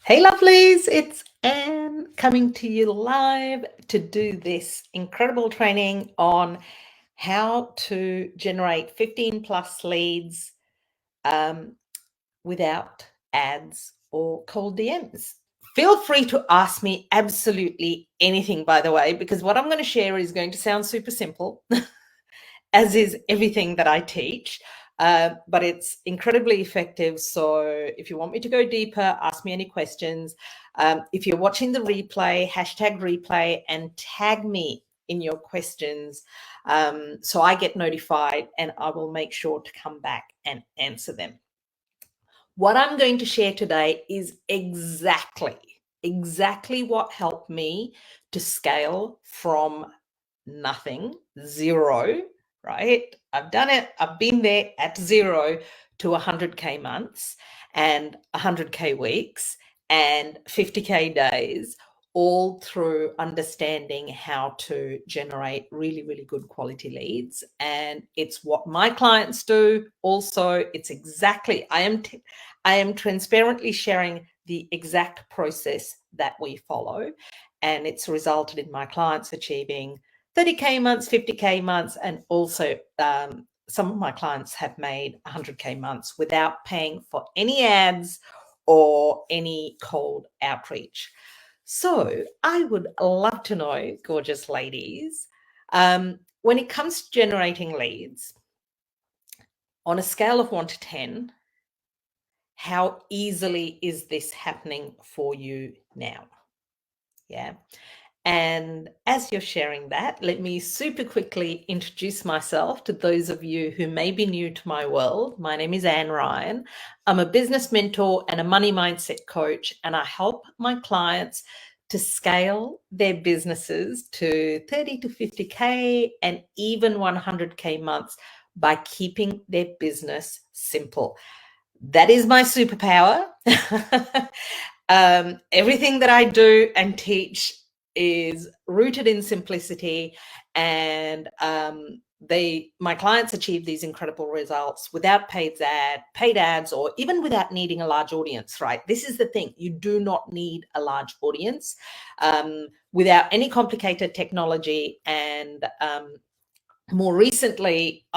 Hey lovelies, it's Anne coming to you live to do this incredible training on how to generate 15 plus leads without ads or cold DMs. Feel free to ask me absolutely anything, by the way, because what I'm going to share is going to sound super simple, as is everything that I teach. But it's incredibly effective. So if you want me to go deeper, ask me any questions. If you're watching the replay, hashtag replay and tag me in your questions so I get notified and I will make sure to come back and answer them. What I'm going to share today is exactly what helped me to scale from nothing, zero, right? I've done it. I've been there at zero to 100K months and 100K weeks and 50K days, all through understanding how to generate really, really good quality leads. And it's what my clients do. Also, it's exactly, I am transparently sharing the exact process that we follow. And it's resulted in my clients achieving 30K months, 50K months, and also some of my clients have made 100K months without paying for any ads or any cold outreach. So I would love to know, gorgeous ladies, when it comes to generating leads, on a scale of 1 to 10, how easily is this happening for you now? Yeah. And as you're sharing that, let me super quickly introduce myself to those of you who may be new to my world. My name is Anne Ryan. I'm a business mentor and a money mindset coach, and I help my clients to scale their businesses to 30 to 50K and even 100K months by keeping their business simple. That is my superpower. Everything that I do and teach is rooted in simplicity, and my clients achieve these incredible results without paid ads, or even without needing a large audience, right? This is the thing. You do not need a large audience without any complicated technology. And more recently,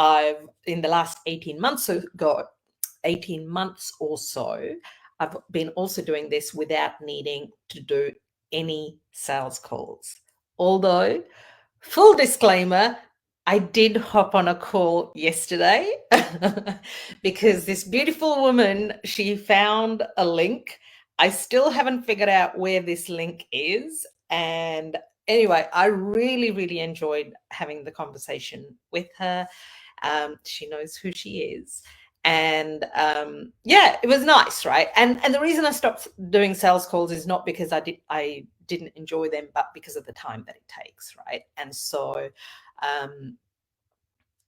in the last 18 months or so, I've been also doing this without needing to do any sales calls. Although, full disclaimer, I did hop on a call yesterday because this beautiful woman, she found a link. I still haven't figured out where this link is. And anyway, I really, really enjoyed having the conversation with her. She knows who she is. And yeah, it was nice, right? And the reason I stopped doing sales calls is not because I didn't enjoy them, but because of the time that it takes, right? And so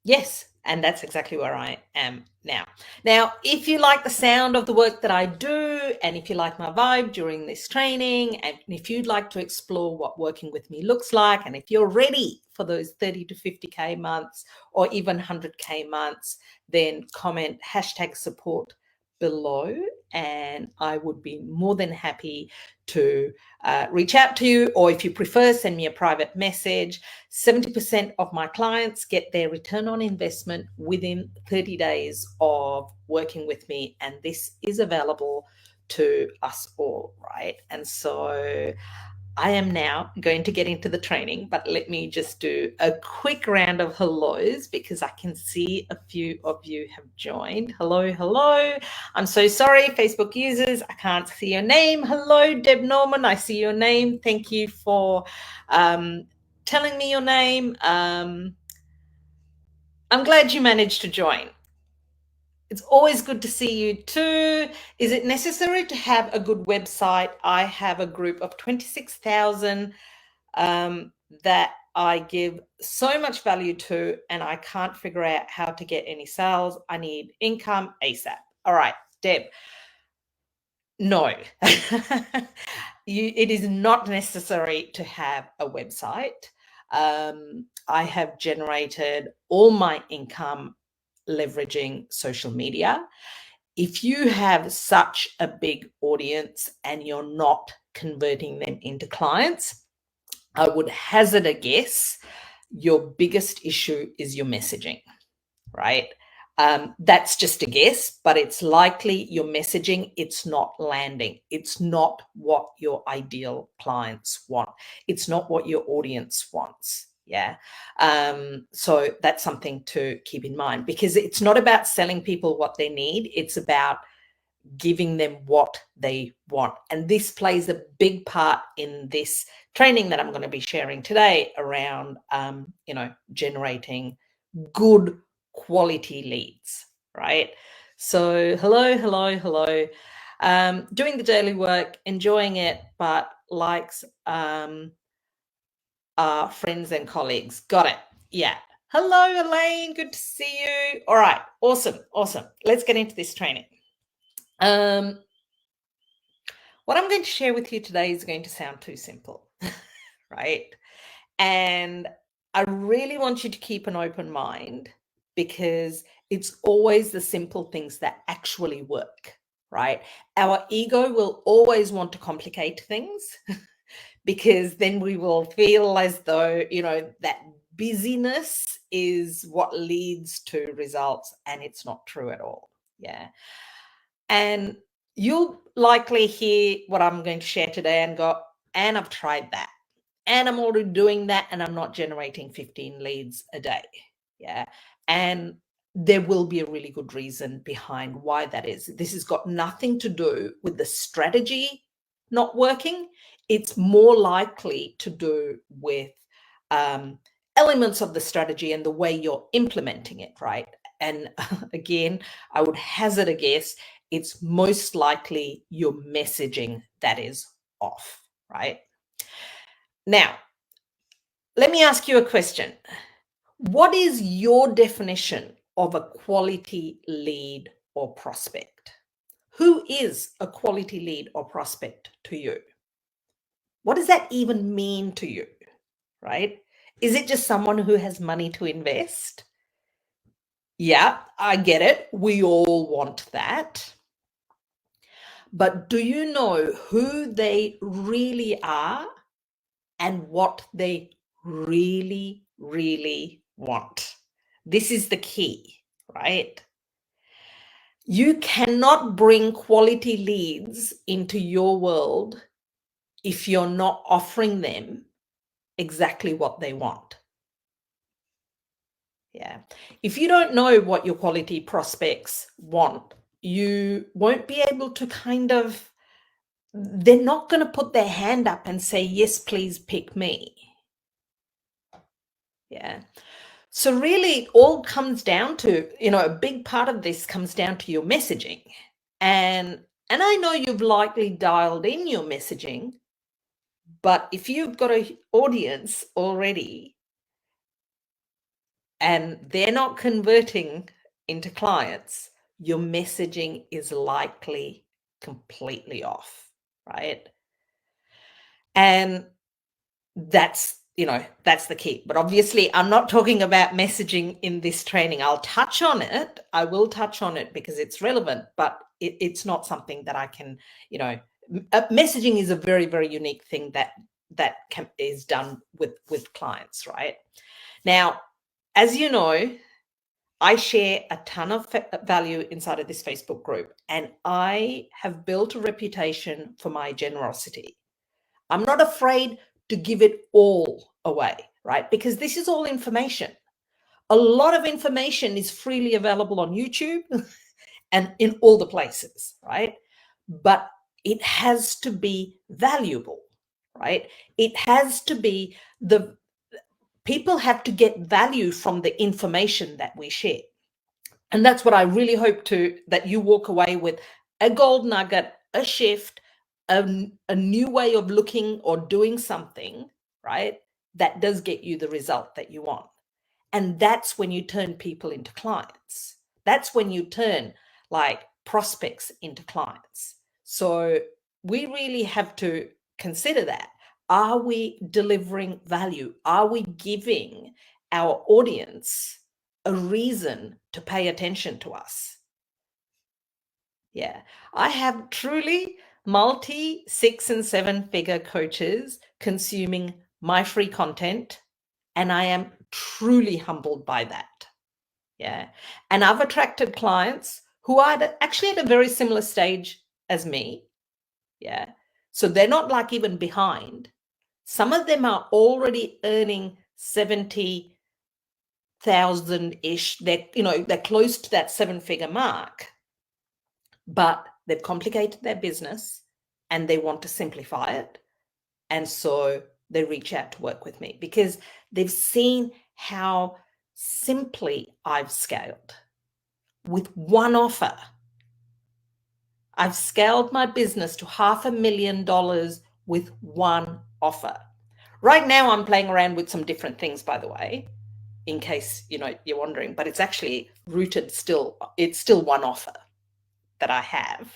yes, and that's exactly where I am now. Now, if you like the sound of the work that I do, and if you like my vibe during this training, and if you'd like to explore what working with me looks like, and if you're ready for those 30 to 50K months or even 100K months, then comment #support below, and I would be more than happy to reach out to you, or if you prefer, send me a private message. 70% of my clients get their return on investment within 30 days of working with me, and this is available to us all, right? And so I am now going to get into the training, but let me just do a quick round of hellos because I can see a few of you have joined. Hello, hello. I'm so sorry, Facebook users, I can't see your name. Hello, Deb Norman, I see your name. Thank you for telling me your name. I'm glad you managed to join. It's always good to see you too. Is it necessary to have a good website? I have a group of 26,000 that I give so much value to, and I can't figure out how to get any sales. I need income ASAP. All right, Deb. No, it is not necessary to have a website. I have generated all my income leveraging social media. If you have such a big audience and you're not converting them into clients, I would hazard a guess your biggest issue is your messaging, right? That's just a guess, but it's likely your messaging, it's not landing. It's not what your ideal clients want. It's not what your audience wants. Yeah. So that's something to keep in mind, because it's not about selling people what they need. It's about giving them what they want. And this plays a big part in this training that I'm going to be sharing today around, generating good quality leads, right? So hello. Doing the daily work, enjoying it, but likes are friends and colleagues. Got it. Yeah. Hello, Elaine. Good to see you. All right. Awesome. Let's get into this training. What I'm going to share with you today is going to sound too simple, right? And I really want you to keep an open mind, because it's always the simple things that actually work, right? Our ego will always want to complicate things because then we will feel as though, that busyness is what leads to results, and it's not true at all. Yeah. And you'll likely hear what I'm going to share today and go, and I've tried that, and I'm already doing that, and I'm not generating 15 leads a day. Yeah. And there will be a really good reason behind why that is. This has got nothing to do with the strategy not working. It's more likely to do with elements of the strategy and the way you're implementing it, right? And again, I would hazard a guess, it's most likely your messaging that is off, right? Now, let me ask you a question. What is your definition of a quality lead or prospect? Who is a quality lead or prospect to you? What does that even mean to you, right? Is it just someone who has money to invest? Yeah, I get it. We all want that. But do you know who they really are and what they really, really want? This is the key, right? You cannot bring quality leads into your world if you're not offering them exactly what they want. Yeah. If you don't know what your quality prospects want, you won't be able to they're not going to put their hand up and say, yes, please pick me. Yeah. So really it all comes down to, a big part of this comes down to your messaging. And I know you've likely dialed in your messaging, but if you've got an audience already and they're not converting into clients, your messaging is likely completely off, right? And that's the key. But obviously I'm not talking about messaging in this training. I'll touch on it. I will touch on it because it's relevant, but it's not something that I can, messaging is a very, very unique thing that is done with clients, right? Now, as you know, I share a ton of value inside of this Facebook group, and I have built a reputation for my generosity. I'm not afraid to give it all away, right? Because this is all information. A lot of information is freely available on YouTube and in all the places, right? But it has to be valuable, right? It has to be people have to get value from the information that we share. And that's what I really hope that you walk away with a gold nugget, a shift, a new way of looking or doing something, right? That does get you the result that you want. And that's when you turn people into clients. That's when you turn like prospects into clients. So we really have to consider that. Are we delivering value? Are we giving our audience a reason to pay attention to us. Yeah, I have truly multi 6 and 7 figure coaches consuming my free content, and I am truly humbled by that. Yeah, and I've attracted clients who are actually at a very similar stage as me. Yeah, so they're not like even behind. Some of them are already earning 70,000 ish. They're close to that 7-figure mark, but they've complicated their business and they want to simplify it. And so they reach out to work with me because they've seen how simply I've scaled with one offer. I've scaled my business to $500,000 with one offer. Right now, I'm playing around with some different things, by the way, in case you're wondering, but it's actually rooted it's still one offer that I have.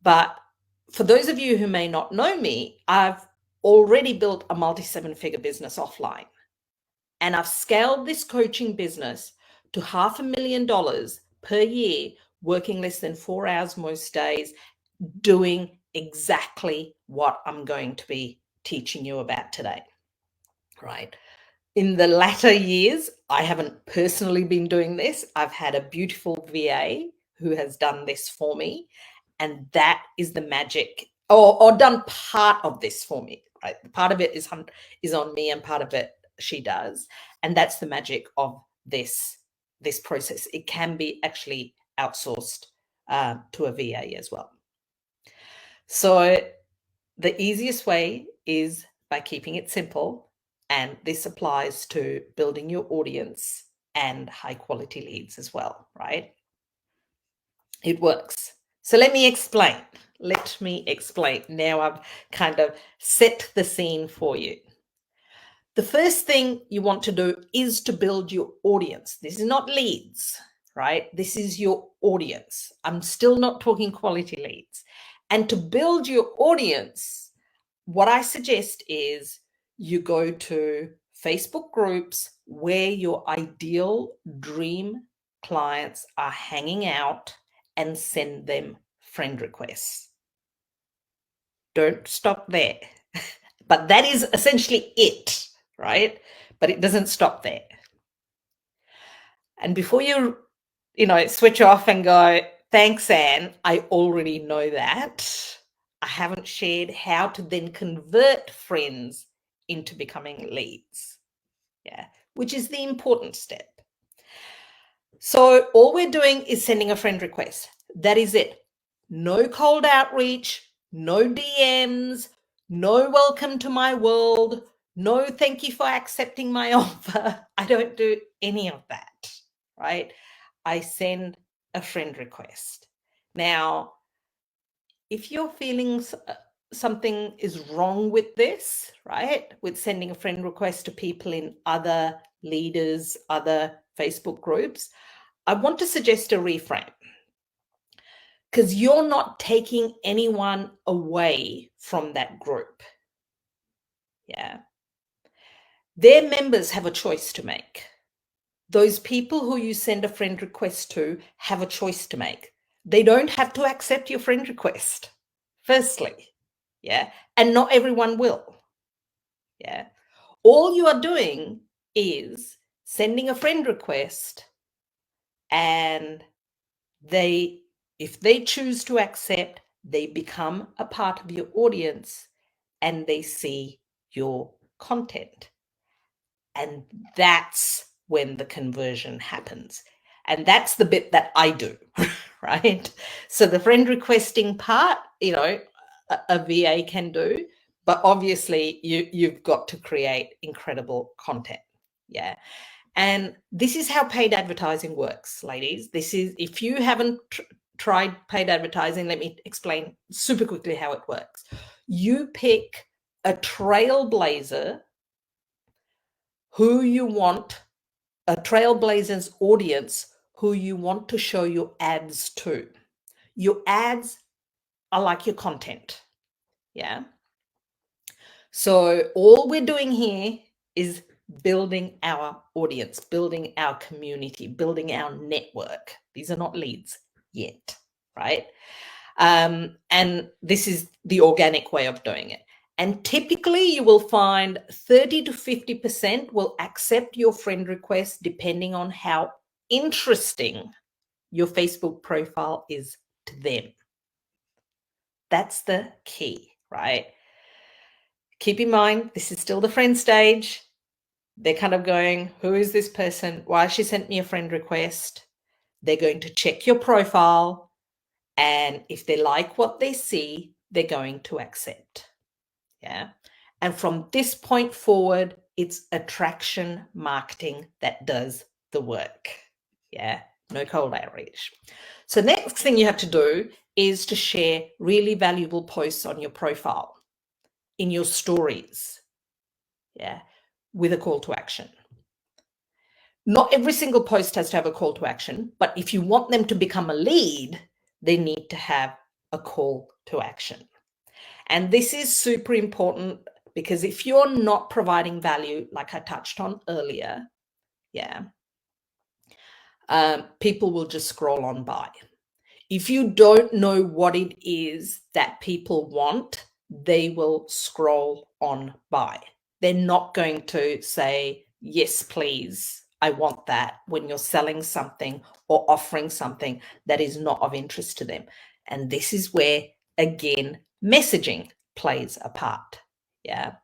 But for those of you who may not know me, I've already built a multi-7-figure business offline. And I've scaled this coaching business to $500,000 per year, working less than 4 hours most days, doing exactly what I'm going to be teaching you about today, right? In the latter years, I haven't personally been doing this. I've had a beautiful VA who has done this for me, and that is the magic, or done part of this for me, right? Part of it is on me and part of it she does, and that's the magic of this process. It can be actually outsourced to a VA as well. So the easiest way is by keeping it simple, and this applies to building your audience and high quality leads as well, right? It works. So let me explain. Now I've kind of set the scene for you. The first thing you want to do is to build your audience. This is not leads, right? This is your audience. I'm still not talking quality leads. And to build your audience, what I suggest is you go to Facebook groups where your ideal dream clients are hanging out and send them friend requests. Don't stop there. But that is essentially it, right? But it doesn't stop there. And before you switch off and go, thanks, Anne, I already know that. I haven't shared how to then convert friends into becoming leads. Yeah, which is the important step. So all we're doing is sending a friend request. That is it. No cold outreach, no DMs, no welcome to my world, no thank you for accepting my offer. I don't do any of that, right? I send a friend request. Now, if you're feeling something is wrong with this, right, with sending a friend request to people in other leaders, other Facebook groups, I want to suggest a reframe, because you're not taking anyone away from that group. Yeah. Their members have a choice to make. Those people who you send a friend request to have a choice to make. They don't have to accept your friend request, firstly. Yeah. And not everyone will. Yeah. All you are doing is sending a friend request, and if they choose to accept, they become a part of your audience and they see your content. And that's when the conversion happens. And that's the bit that I do, right? So the friend requesting part, a VA can do, but obviously you've got to create incredible content. Yeah. And this is how paid advertising works, ladies. This is, if you haven't tried paid advertising, let me explain super quickly how it works. You pick a trailblazer who you want, a trailblazer's audience who you want to show your ads to. Your ads are like your content. Yeah. So all we're doing here is building our audience, building our community, building our network. These are not leads yet, right? And this is the organic way of doing it. And typically you will find 30 to 50% will accept your friend request depending on how interesting your Facebook profile is to them. That's the key, right? Keep in mind, this is still the friend stage. They're kind of going, who is this person? Why she sent me a friend request? They're going to check your profile. And if they like what they see, they're going to accept. Yeah. And from this point forward, it's attraction marketing that does the work. Yeah. No cold outreach. So next thing you have to do is to share really valuable posts on your profile, in your stories. Yeah. With a call to action. Not every single post has to have a call to action, but if you want them to become a lead, they need to have a call to action. And this is super important because if you're not providing value, like I touched on earlier, yeah, people will just scroll on by. If you don't know what it is that people want, they will scroll on by. They're not going to say, yes, please, I want that, when you're selling something or offering something that is not of interest to them. And this is where, again, messaging plays a part. Yeah.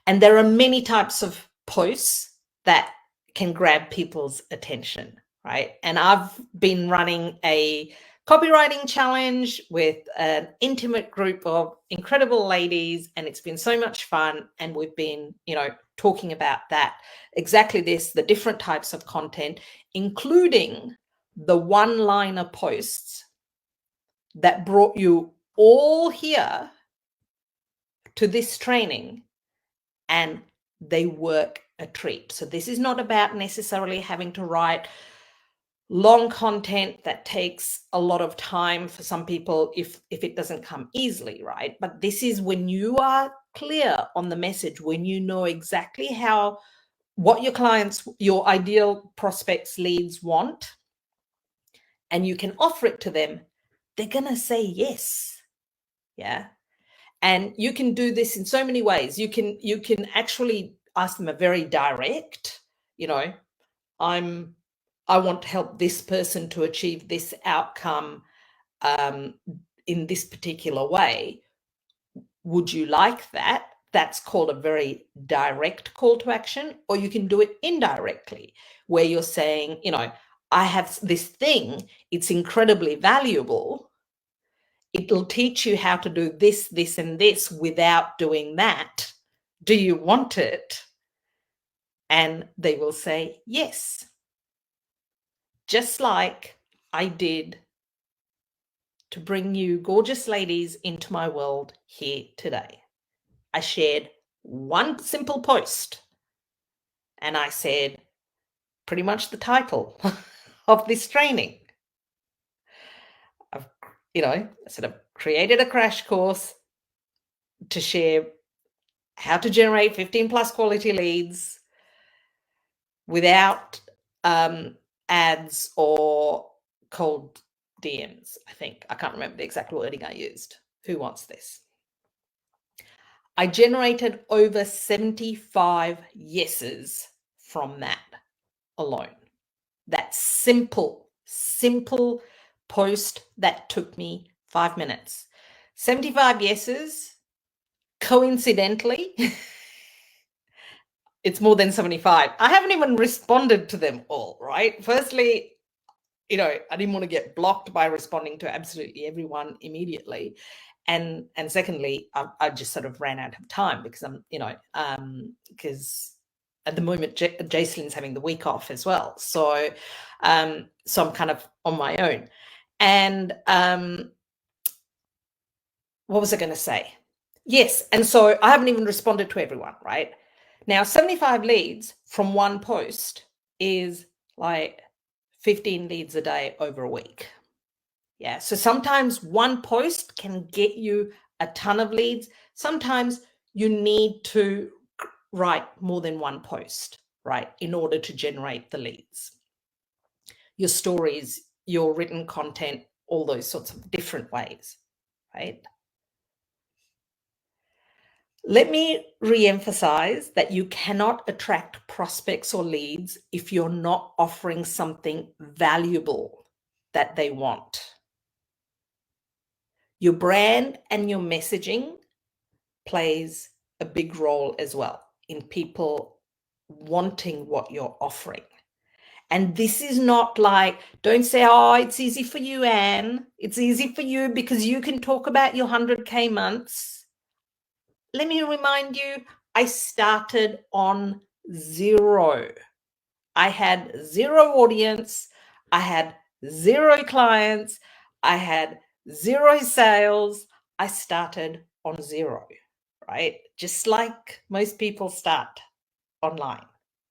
And there are many types of posts that can grab people's attention, right? And I've been running a copywriting challenge with an intimate group of incredible ladies, and it's been so much fun. And we've been, talking about that, exactly this, the different types of content, including the one-liner posts that brought you all here to this training, and they work a treat. So this is not about necessarily having to write long content that takes a lot of time for some people if it doesn't come easily, right? But this is when you are clear on the message, when you know exactly what your clients, your ideal prospects, leads want, and you can offer it to them, they're gonna say yes. Yeah. And you can do this in so many ways. You can actually ask them a very direct, I want to help this person to achieve this outcome in this particular way. Would you like that? That's called a very direct call to action. Or you can do it indirectly, where you're saying, I have this thing, it's incredibly valuable. It'll teach you how to do this, this, and this without doing that. Do you want it? And they will say yes. Just like I did to bring you gorgeous ladies into my world here today. I shared one simple post and I said pretty much the title of this training. I've created a crash course to share how to generate 15 plus quality leads without ads or cold DMs. I can't remember the exact wording I used. Who wants this? I generated over 75 yeses from that alone. That simple post that took me 5 minutes. 75 yeses. Coincidentally, it's more than 75. I haven't even responded to them all, right? Firstly, I didn't want to get blocked by responding to absolutely everyone immediately. And secondly, I just sort of ran out of time because because at the moment, Jacelyn's having the week off as well. So I'm kind of on my own. And what was I going to say? Yes. And so I haven't even responded to everyone, right? Now, 75 leads from one post is like 15 leads a day over a week. Yeah. So sometimes one post can get you a ton of leads. Sometimes you need to write more than one post, right, in order to generate the leads. Your stories, your written content, all those sorts of different ways, right? Let me re-emphasize that you cannot attract prospects or leads if you're not offering something valuable that they want. Your brand and your messaging plays a big role as well in people wanting what you're offering. And this is not like, don't say, oh, it's easy for you, Anne. It's easy for you because you can talk about your 100K months. Let me remind you, I started on zero. I had zero audience. I had zero clients. I had zero sales. I started on zero, right? Just like most people start online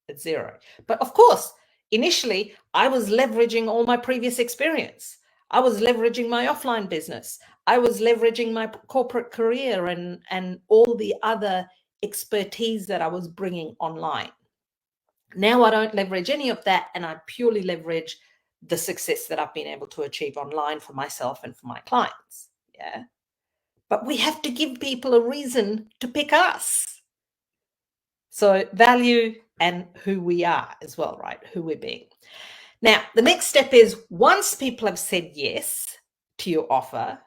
at zero. But of course, initially, I was leveraging all my previous experience. I was leveraging my offline business. I was leveraging my corporate career and all the other expertise that I was bringing online. Now I don't leverage any of that, and I purely leverage the success that I've been able to achieve online for myself and for my clients. Yeah. But we have to give people a reason to pick us. So value and who we are as well, right? Who we're being. Now, the next step is once people have said yes to your offer,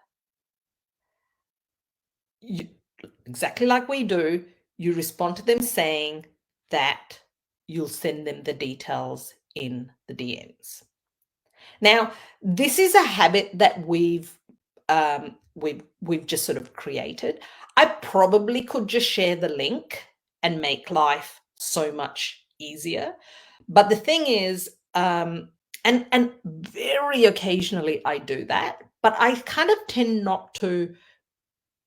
you, exactly like we do, you respond to them saying that you'll send them the details in the DMs. Now, this is a habit that we've just sort of created. I probably could just share the link and make life so much easier. But the thing is, and very occasionally I do that, but I kind of tend not to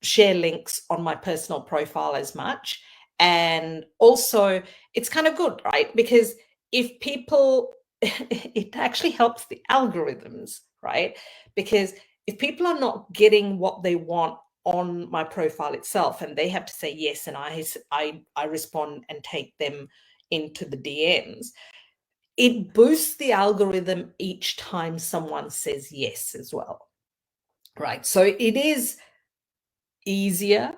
share links on my personal profile as much. And also, it's kind of good, right? Because if people, it actually helps the algorithms, right? Because if people are not getting what they want on my profile itself, and they have to say yes, and I respond and take them into the DMs, it boosts the algorithm each time someone says yes as well, right? So it is easier,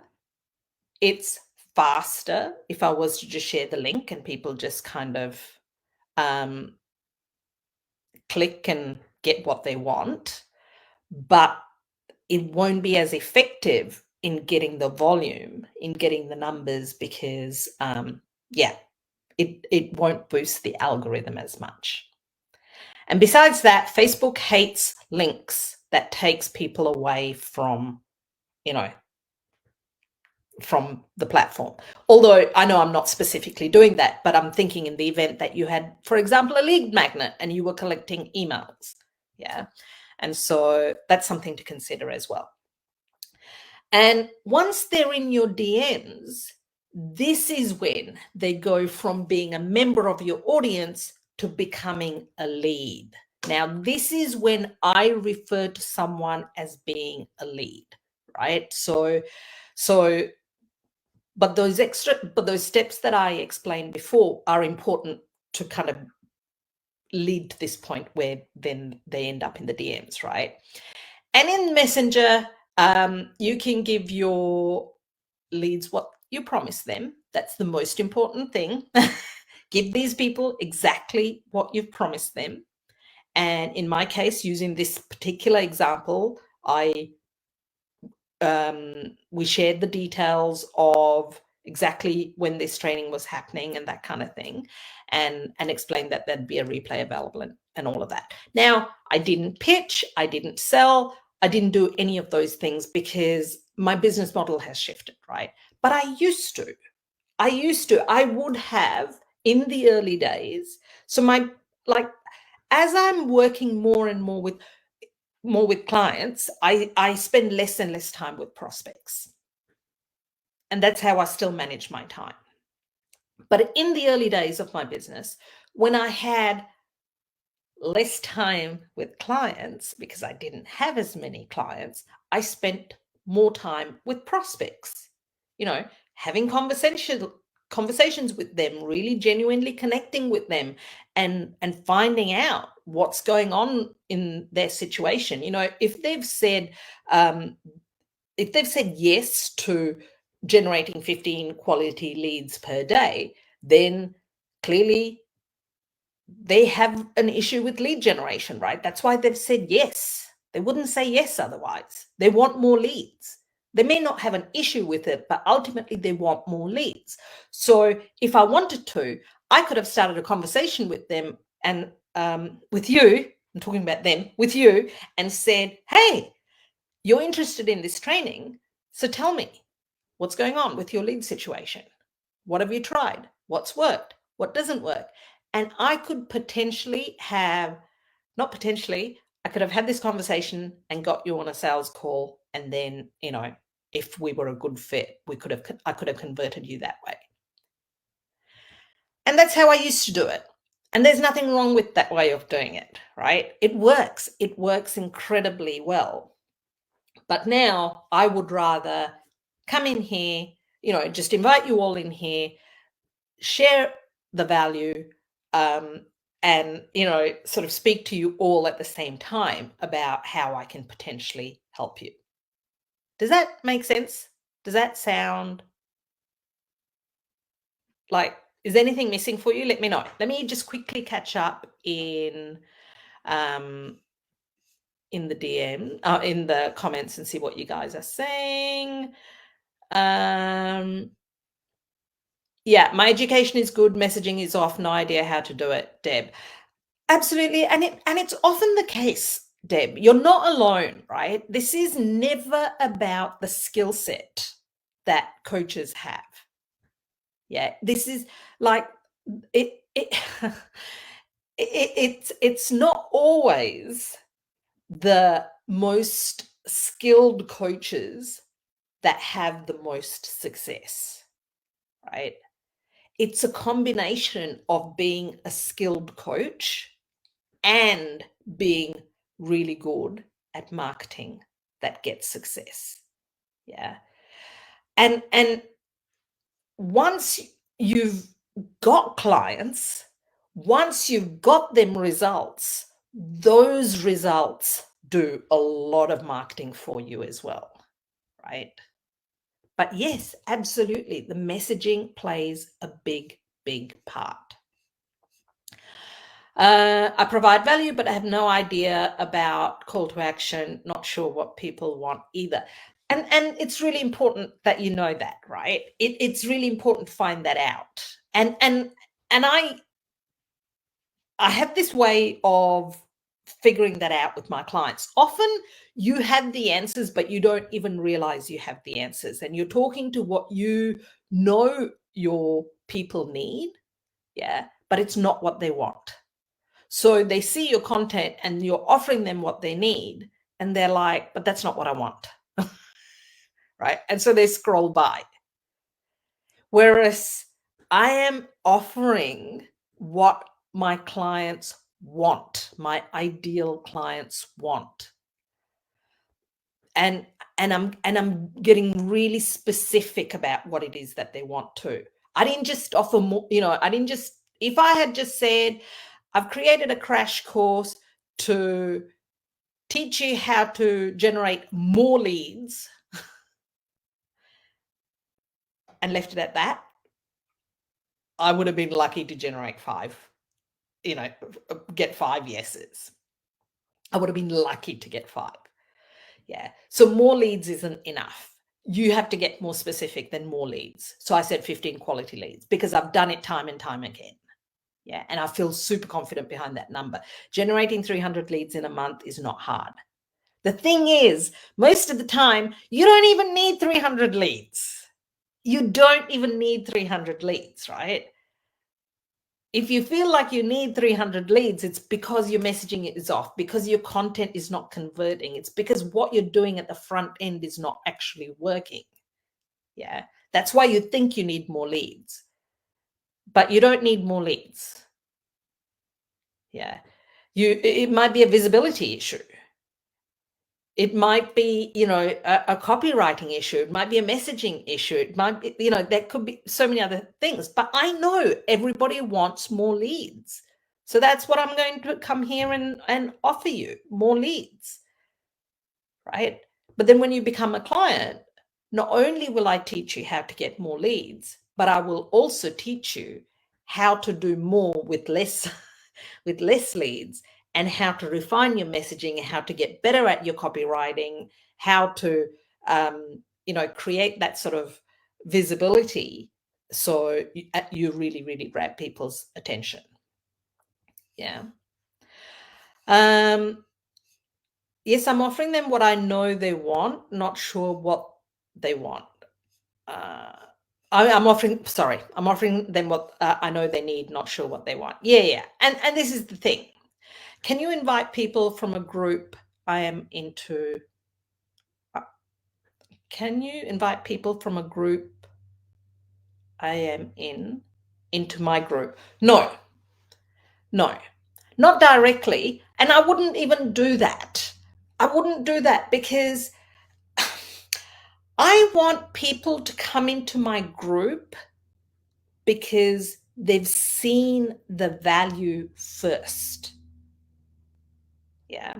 it's faster if I was to just share the link and people just kind of click and get what they want, but it won't be as effective in getting the volume, in getting the numbers, because it won't boost the algorithm as much. And besides that, Facebook hates links that takes people away from, from the platform. Although I know I'm not specifically doing that, but I'm thinking in the event that you had, for example, a lead magnet and you were collecting emails. Yeah. And so that's something to consider as well. And once they're in your DMs, this is when they go from being a member of your audience to becoming a lead. Now, this is when I refer to someone as being a lead, right? But those steps that I explained before are important to kind of lead to this point where then they end up in the DMs, right? And in Messenger, you can give your leads what you promise them. That's the most important thing. Give these people exactly what you've promised them. And in my case, using this particular example, we shared the details of exactly when this training was happening and that kind of thing, and explained that there'd be a replay available and all of that. Now, I didn't pitch, I didn't sell, I didn't do any of those things because my business model has shifted, right? But I used to. I would have in the early days. So as I'm working more and more with clients, I spend less and less time with prospects. And that's how I still manage my time. But in the early days of my business, when I had less time with clients because I didn't have as many clients, I spent more time with prospects, having conversations conversations with them, really genuinely connecting with them and finding out what's going on in their situation. You know, if they've said yes to generating 15 quality leads per day, then clearly they have an issue with lead generation, right? That's why they've said yes. They wouldn't say yes otherwise. They want more leads. They may not have an issue with it, but ultimately they want more leads. So if I wanted to, I could have started a conversation with them and with you, I'm talking about them, with you, and said, hey, you're interested in this training, so tell me, what's going on with your lead situation? What have you tried? What's worked? What doesn't work? And I could potentially have, not potentially, I could have had this conversation and got you on a sales call. And then, you know, if we were a good fit, I could have converted you that way. And that's how I used to do it. And there's nothing wrong with that way of doing it, right? It works. It works incredibly well. But now I would rather come in here, you know, just invite you all in here, share the value, and, you know, sort of speak to you all at the same time about how I can potentially help you. Does that make sense? Does that sound like, is anything missing for you? Let me know. Let me just quickly catch up in the DM, in the comments, and see what you guys are saying. Yeah, my education is good, messaging is off, no idea how to do it, Deb. Absolutely. And it's often the case, Deb. You're not alone, right? This is never about the skill set that coaches have. Yeah, this is like it's not always the most skilled coaches that have the most success, right? It's a combination of being a skilled coach and being really good at marketing that gets success. Yeah. And once you've got clients, once you've got them results, those results do a lot of marketing for you as well, right? But yes, absolutely, the messaging plays a big, big part. I provide value, but I have no idea about call to action, not sure what people want either. And it's really important that you know that, right? It's really important to find that out. And I have this way of figuring that out with my clients. Often you have the answers, but you don't even realize you have the answers. And you're talking to what you know your people need, yeah, but it's not what they want. So they see your content and you're offering them what they need, and they're like, but that's not what I want. Right? And so they scroll by. Whereas I am offering what my clients want, my ideal clients want. And I'm getting really specific about what it is that they want to. I didn't just offer more, you know, if I had just said, I've created a crash course to teach you how to generate more leads and left it at that, I would have been lucky to generate 5, you know, get 5 yeses. I would have been lucky to get 5. Yeah. So more leads isn't enough. You have to get more specific than more leads. So I said 15 quality leads because I've done it time and time again. Yeah. And I feel super confident behind that number. Generating 300 leads in a month is not hard. The thing is, most of the time, you don't even need 300 leads. You don't even need 300 leads, right? If you feel like you need 300 leads, it's because your messaging is off, because your content is not converting. It's because what you're doing at the front end is not actually working. Yeah. That's why you think you need more leads, but you don't need more leads. Yeah. It might be a visibility issue. It might be, a copywriting issue. It might be a messaging issue. It might be, there could be so many other things. But I know everybody wants more leads. So that's what I'm going to come here and offer you, more leads, right? But then when you become a client, not only will I teach you how to get more leads, but I will also teach you how to do more with less with less leads, and how to refine your messaging, how to get better at your copywriting, how to create that sort of visibility so you really, really grab people's attention. Yeah. Yes, I'm offering them what I know they want, not sure what they want. I'm offering them what I know they need, not sure what they want. Yeah. And this is the thing. Can you invite people from a group I am into? Can you invite people from a group I am into my group? No, not directly. And I wouldn't even do that. I wouldn't do that because I want people to come into my group because they've seen the value first. Yeah.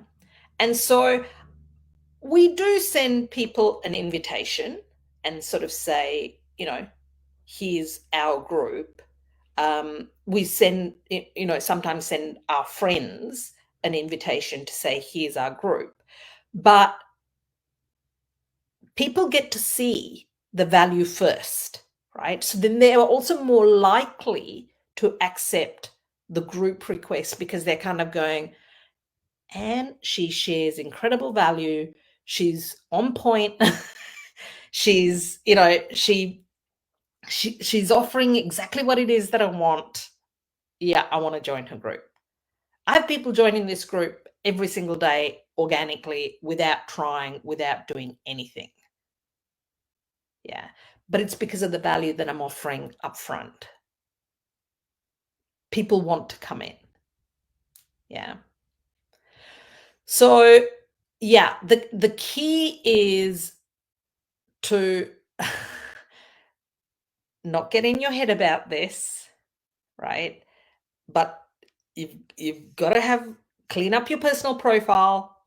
And so we do send people an invitation and sort of say, here's our group. We send, sometimes send our friends an invitation to say, here's our group. But people get to see the value first, right? So then they are also more likely to accept the group request because they're kind of going, and she shares incredible value. She's on point. She's, she's offering exactly what it is that I want. Yeah, I want to join her group. I have people joining this group every single day organically without trying, without doing anything. Yeah, but it's because of the value that I'm offering up front. People want to come in. Yeah. So, yeah, the key is to not get in your head about this, right? But you've got to clean up your personal profile.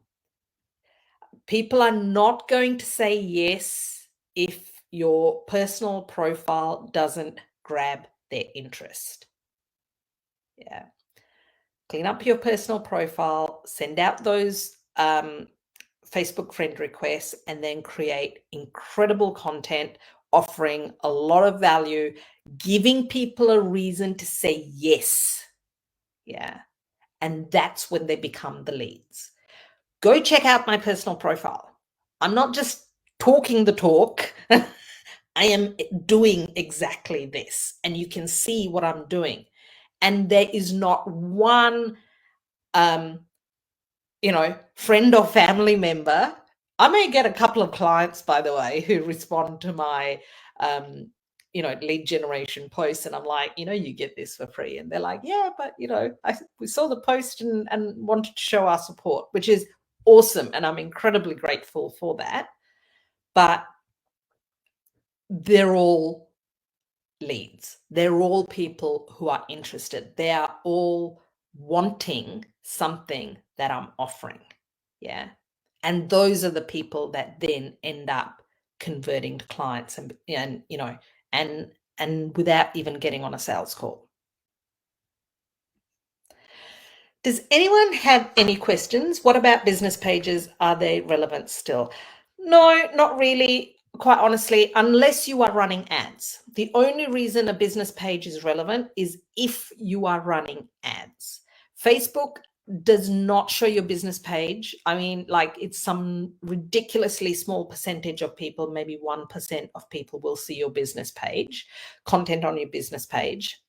People are not going to say yes if your personal profile doesn't grab their interest. Yeah. Clean up your personal profile, send out those Facebook friend requests, and then create incredible content offering a lot of value, giving people a reason to say yes. Yeah. And that's when they become the leads. Go check out my personal profile. I'm not just talking the talk. I am doing exactly this. And you can see what I'm doing. And there is not one, friend or family member. I may get a couple of clients, by the way, who respond to my, lead generation posts. And I'm like, you get this for free. And they're like, yeah, but, we saw the post and wanted to show our support, which is awesome. And I'm incredibly grateful for that. But they're all leads. They're all people who are interested. They are all wanting something that I'm offering. Yeah. And those are the people that then end up converting to clients and without even getting on a sales call. Does anyone have any questions? What about business pages? Are they relevant still? No, not really. Quite honestly, unless you are running ads. The only reason a business page is relevant is if you are running ads. Facebook does not show your business page. I mean, like, it's some ridiculously small percentage of people, maybe 1% of people will see your business page, content on your business page,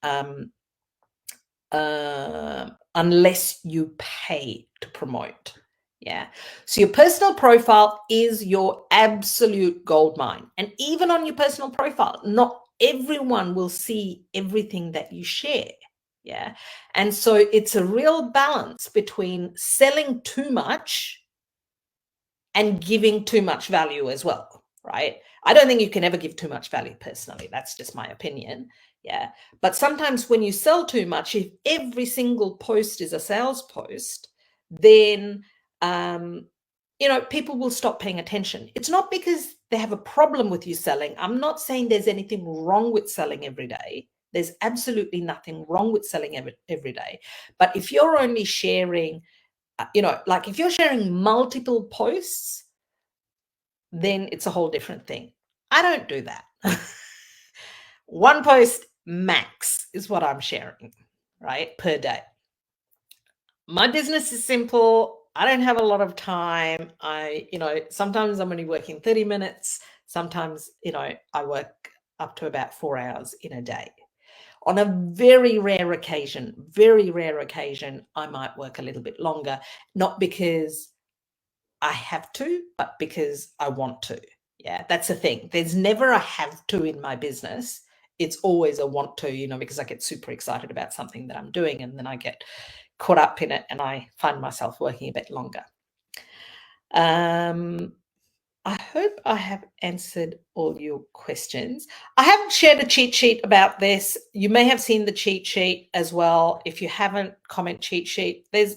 unless you pay to promote. Yeah. So your personal profile is your absolute goldmine. And even on your personal profile, not everyone will see everything that you share. Yeah. And so it's a real balance between selling too much and giving too much value as well, right? I don't think you can ever give too much value personally. That's just my opinion. Yeah. But sometimes when you sell too much, if every single post is a sales post, then people will stop paying attention. It's not because they have a problem with you selling. I'm not saying there's anything wrong with selling every day. There's absolutely nothing wrong with selling every day. But if you're only sharing, like if you're sharing multiple posts, then it's a whole different thing. I don't do that. One post max is what I'm sharing, right, per day. My business is simple. I don't have a lot of time. Sometimes I'm only working 30 minutes. Sometimes, I work up to about 4 hours in a day. On a very rare occasion, I might work a little bit longer, not because I have to, but because I want to. Yeah, that's the thing. There's never a have to in my business. It's always a want to, because I get super excited about something that I'm doing and then I get caught up in it and I find myself working a bit longer. I hope I have answered all your questions. I haven't shared a cheat sheet about this. You may have seen the cheat sheet as well. If you haven't, comment cheat sheet. There's,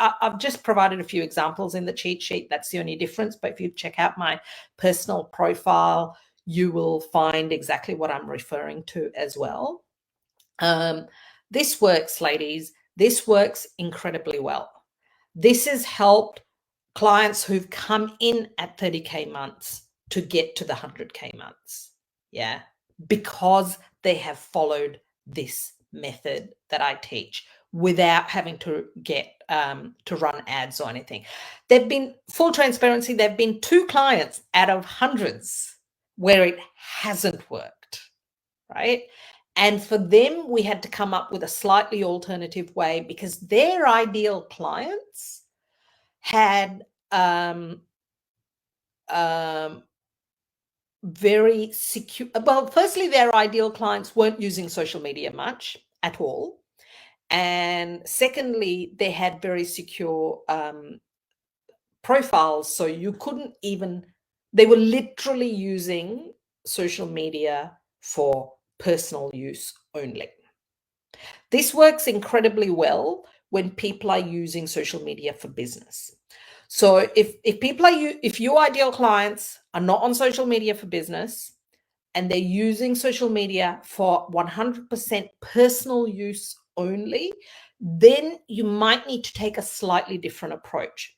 I've just provided a few examples in the cheat sheet. That's the only difference. But if you check out my personal profile, you will find exactly what I'm referring to as well. This works, ladies. This works incredibly well. This has helped clients who've come in at 30K months to get to the 100K months. Yeah, because they have followed this method that I teach without having to get to run ads or anything. There've been, full transparency, there've been 2 clients out of hundreds where it hasn't worked, right? And for them, we had to come up with a slightly alternative way because their ideal clients had very secure. Well, firstly, their ideal clients weren't using social media much at all. And secondly, they had very secure profiles. So you couldn't even, they were literally using social media for personal use only. This works incredibly well when people are using social media for business. So if your ideal clients are not on social media for business and they're using social media for 100% personal use only, then you might need to take a slightly different approach.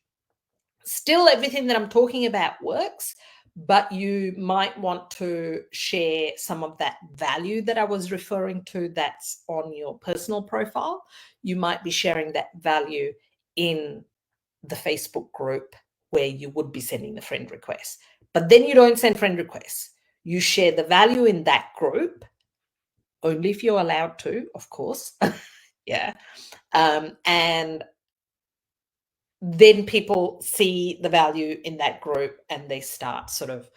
Still, everything that I'm talking about works, but you might want to share some of that value that I was referring to that's on your personal profile. You might be sharing that value in the Facebook group where you would be sending the friend request. But then you don't send friend requests. You share the value in that group, only if you're allowed to, of course. Yeah. And then people see the value in that group and they start sort of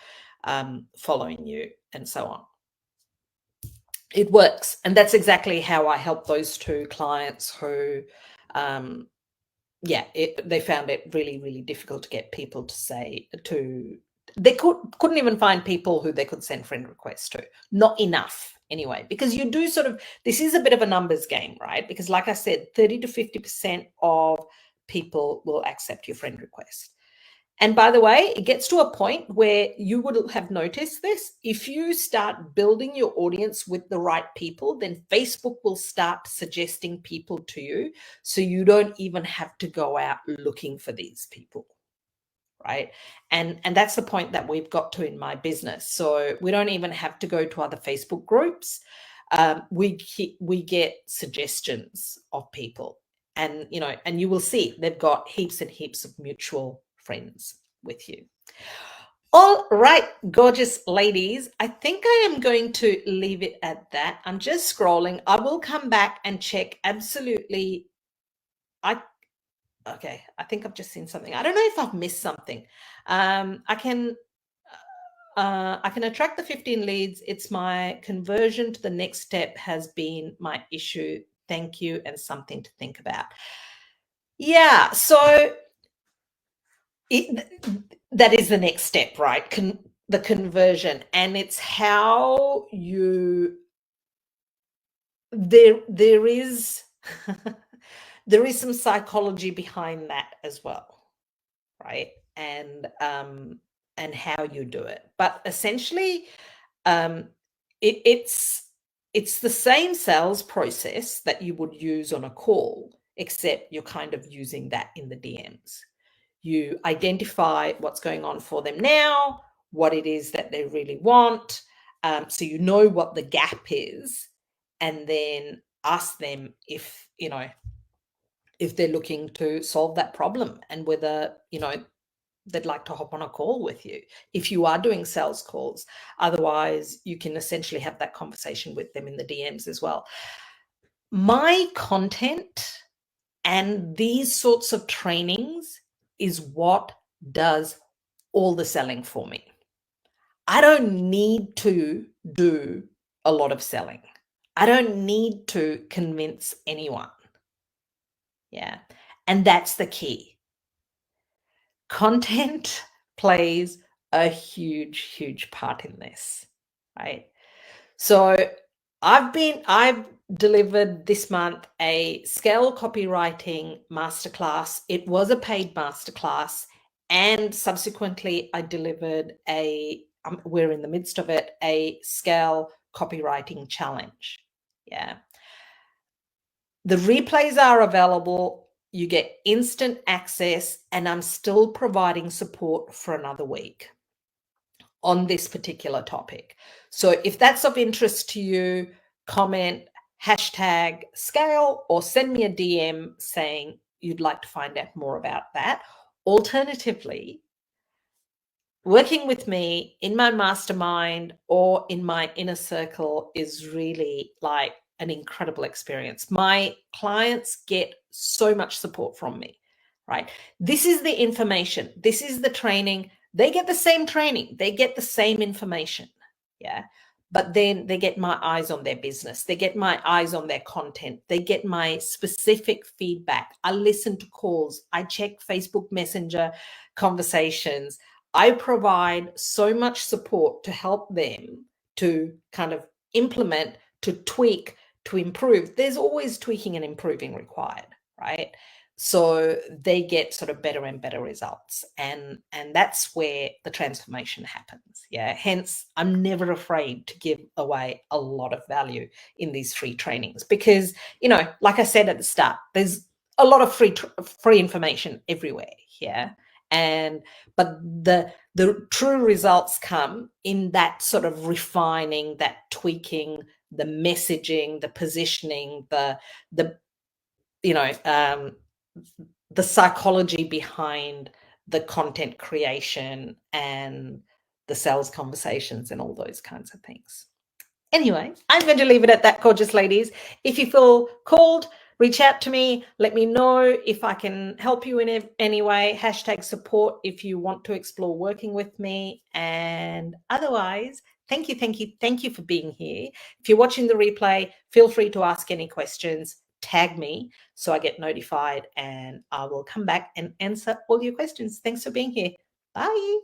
following you and so on. It works. And that's exactly how I help those 2 clients who, they found it really, really difficult to get people to say they couldn't even find people who they could send friend requests to. Not enough anyway, because you do sort of, this is a bit of a numbers game, right? Because like I said, 30 to 50% of people will accept your friend request. And by the way, it gets to a point where you would have noticed this. If you start building your audience with the right people, then Facebook will start suggesting people to you. So you don't even have to go out looking for these people, right? And that's the point that we've got to in my business. So we don't even have to go to other Facebook groups. We get suggestions of people. And, and you will see they've got heaps and heaps of mutual friends with you. All right, gorgeous ladies. I think I am going to leave it at that. I'm just scrolling. I will come back and check absolutely. Okay, I think I've just seen something. I don't know if I've missed something. I can attract the 15 leads. It's my conversion to the next step has been my issue. Thank you, and something to think about. Yeah, so that is the next step, right? The conversion, and it's how you there is there is some psychology behind that as well, right? And how you do it, but essentially, it's the same sales process that you would use on a call, except you're kind of using that in the DMs. You identify what's going on for them now, what it is that they really want, so you know what the gap is, and then ask them if if they're looking to solve that problem, and whether they'd like to hop on a call with you if you are doing sales calls. Otherwise, you can essentially have that conversation with them in the DMs as well. My content and these sorts of trainings is what does all the selling for me. I don't need to do a lot of selling. I don't need to convince anyone. Yeah. And that's the key. Content plays a huge part in this, right? So I've delivered this month a scale copywriting masterclass. It was a paid masterclass, and subsequently I delivered we're in the midst of it, a scale copywriting challenge. Yeah. The replays are available. You get instant access, and I'm still providing support for another week on this particular topic. So if that's of interest to you, comment #scale or send me a DM saying you'd like to find out more about that. Alternatively, working with me in my mastermind or in my inner circle is really like an incredible experience. My clients get so much support from me, right? This is the information. This is the training. They get the same training. They get the same information. Yeah. But then they get my eyes on their business. They get my eyes on their content. They get my specific feedback. I listen to calls. I check Facebook Messenger conversations. I provide so much support to help them to kind of implement, to tweak, to improve. There's always tweaking and improving required, right? So they get sort of better and better results. And that's where the transformation happens. Yeah. Hence, I'm never afraid to give away a lot of value in these free trainings because, like I said at the start, there's a lot of free information everywhere. Yeah. But the true results come in that sort of refining, that tweaking, the messaging, the positioning, the psychology behind the content creation and the sales conversations and all those kinds of things. Anyway, I'm going to leave it at that, gorgeous ladies. If you feel called, reach out to me. Let me know if I can help you in any way. #support if you want to explore working with me. And otherwise, thank you for being here. If you're watching the replay, feel free to ask any questions. Tag me so I get notified, and I will come back and answer all your questions. Thanks for being here. Bye.